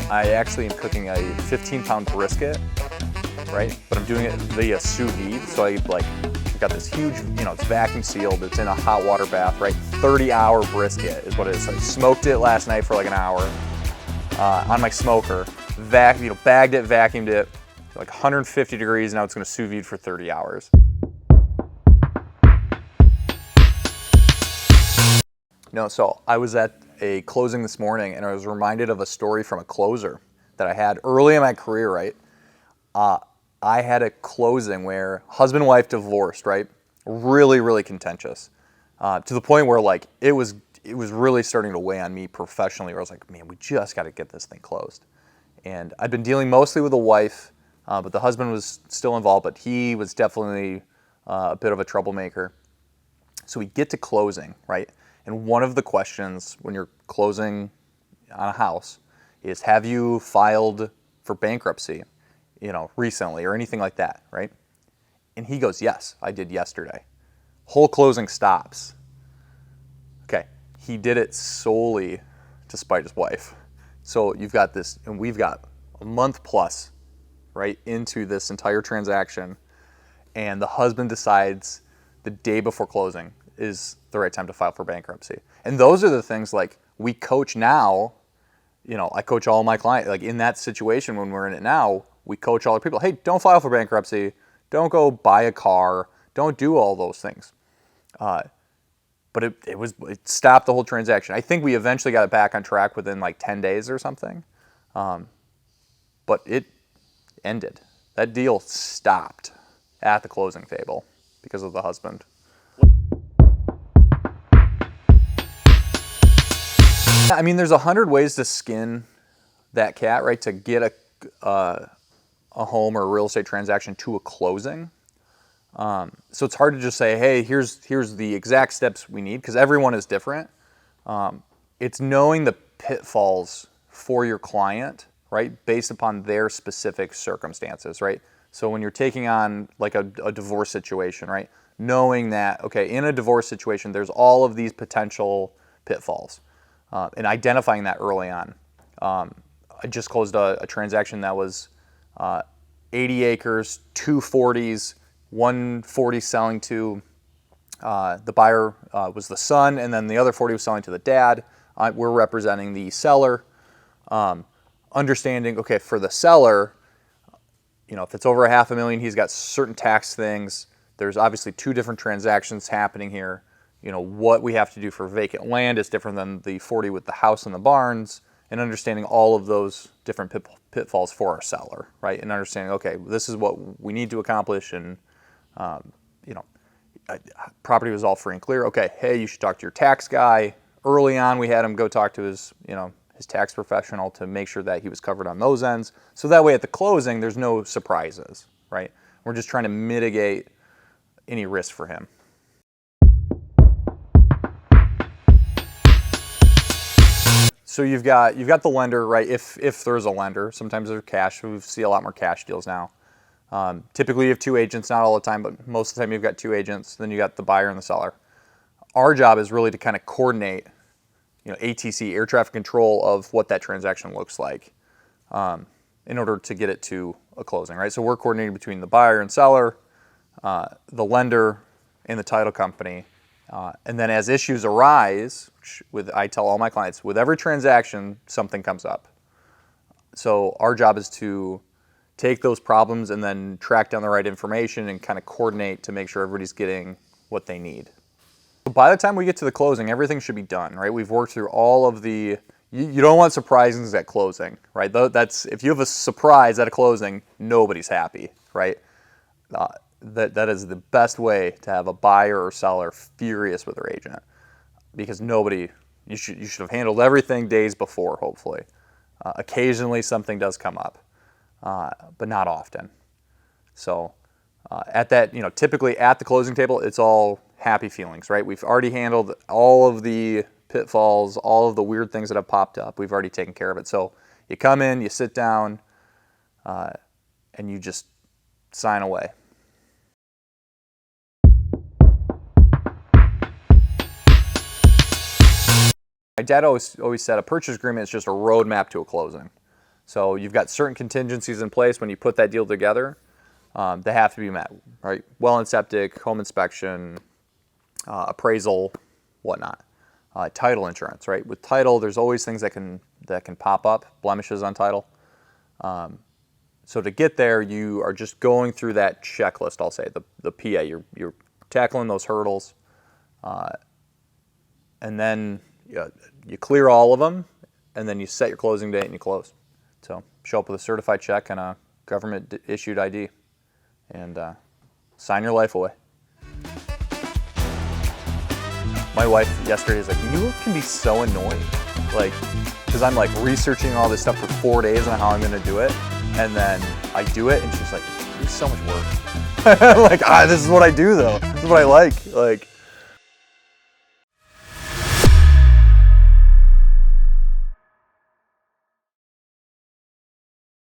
I actually am cooking a 15-pound brisket, right? But I'm doing it via sous vide. So I've got this huge, it's vacuum sealed. It's in a hot water bath, right? 30-hour brisket is what it is. So I smoked it last night for like an hour on my smoker. Bagged it, vacuumed it, like 150 degrees. Now it's going to sous vide for 30 hours. So I was at a closing this morning and I was reminded of a story from a closer that I had early in my career, right? I had a closing where husband and wife divorced, right? Really, really contentious. To the point where it was really starting to weigh on me professionally, where I was like, man, we just got to get this thing closed. And I'd been dealing mostly with the wife, but the husband was still involved, but he was definitely a bit of a troublemaker. So we get to closing, right? And one of the questions when you're closing on a house is, have you filed for bankruptcy, recently or anything like that, right? And he goes, yes, I did yesterday. Whole closing stops. Okay, he did it solely to spite his wife. So you've got this, and we've got a month plus, right, into this entire transaction, and the husband decides the day before closing is the right time to file for bankruptcy. And those are the things we coach now. I coach all my clients, in that situation when we're in it now, we coach all our people, hey, don't file for bankruptcy, don't go buy a car, don't do all those things. But it stopped the whole transaction. I think we eventually got it back on track within 10 days or something. But it ended. That deal stopped at the closing table because of the husband. I mean, there's 100 ways to skin that cat, right? To get a home or a real estate transaction to a closing. So it's hard to just say, hey, here's the exact steps we need, because everyone is different. It's knowing the pitfalls for your client, right, based upon their specific circumstances, right? So when you're taking on a divorce situation, right, knowing that, okay, in a divorce situation, there's all of these potential pitfalls. And identifying that early on. I just closed a transaction that was 80 acres, 2 40s, 140 selling to the buyer was the son, and then the other 40 was selling to the dad. We're representing the seller. Understanding, okay, for the seller, if it's over $500,000, he's got certain tax things. There's obviously 2 different transactions happening here. What we have to do for vacant land is different than the 40 with the house and the barns, and understanding all of those different pitfalls for our seller, right? And understanding, okay, this is what we need to accomplish, and property was all free and clear. Okay, hey, you should talk to your tax guy. Early on, we had him go talk to his tax professional to make sure that he was covered on those ends. So that way at the closing, there's no surprises, right? We're just trying to mitigate any risk for him. So you've got the lender, right? If there's a lender, sometimes there's cash. We see a lot more cash deals now. Typically you have 2 agents, not all the time, but most of the time you've got 2 agents. Then you got the buyer and the seller. Our job is really to kind of coordinate, ATC, air traffic control, of what that transaction looks like, in order to get it to a closing, right? So we're coordinating between the buyer and seller, the lender, and the title company. And then as issues arise, I tell all my clients, with every transaction, something comes up. So our job is to take those problems and then track down the right information and kind of coordinate to make sure everybody's getting what they need. By the time we get to the closing, everything should be done, right? We've worked through all of the, you don't want surprises at closing, right? If you have a surprise at a closing, nobody's happy, right? That is the best way to have a buyer or seller furious with their agent, because you should have handled everything days before, hopefully. Occasionally something does come up, but not often. So at that, typically at the closing table, it's all happy feelings, right? We've already handled all of the pitfalls, all of the weird things that have popped up. We've already taken care of it. So you come in, you sit down, and you just sign away. My dad always said a purchase agreement is just a roadmap to a closing. So you've got certain contingencies in place when you put that deal together that have to be met, right? Well and septic, home inspection, appraisal, whatnot. Title insurance, right? With title, there's always things that can pop up, blemishes on title. So to get there, you are just going through that checklist, I'll say, the PA. You're tackling those hurdles. And then you clear all of them, and then you set your closing date and you close. So show up with a certified check and a government-issued ID, and sign your life away. My wife yesterday was like, you can be so annoying. Like, because I'm like researching all this stuff for 4 days on how I'm going to do it. And then I do it, and she's like, it's so much work. I'm like, this is what I do, though. This is what I like. Like,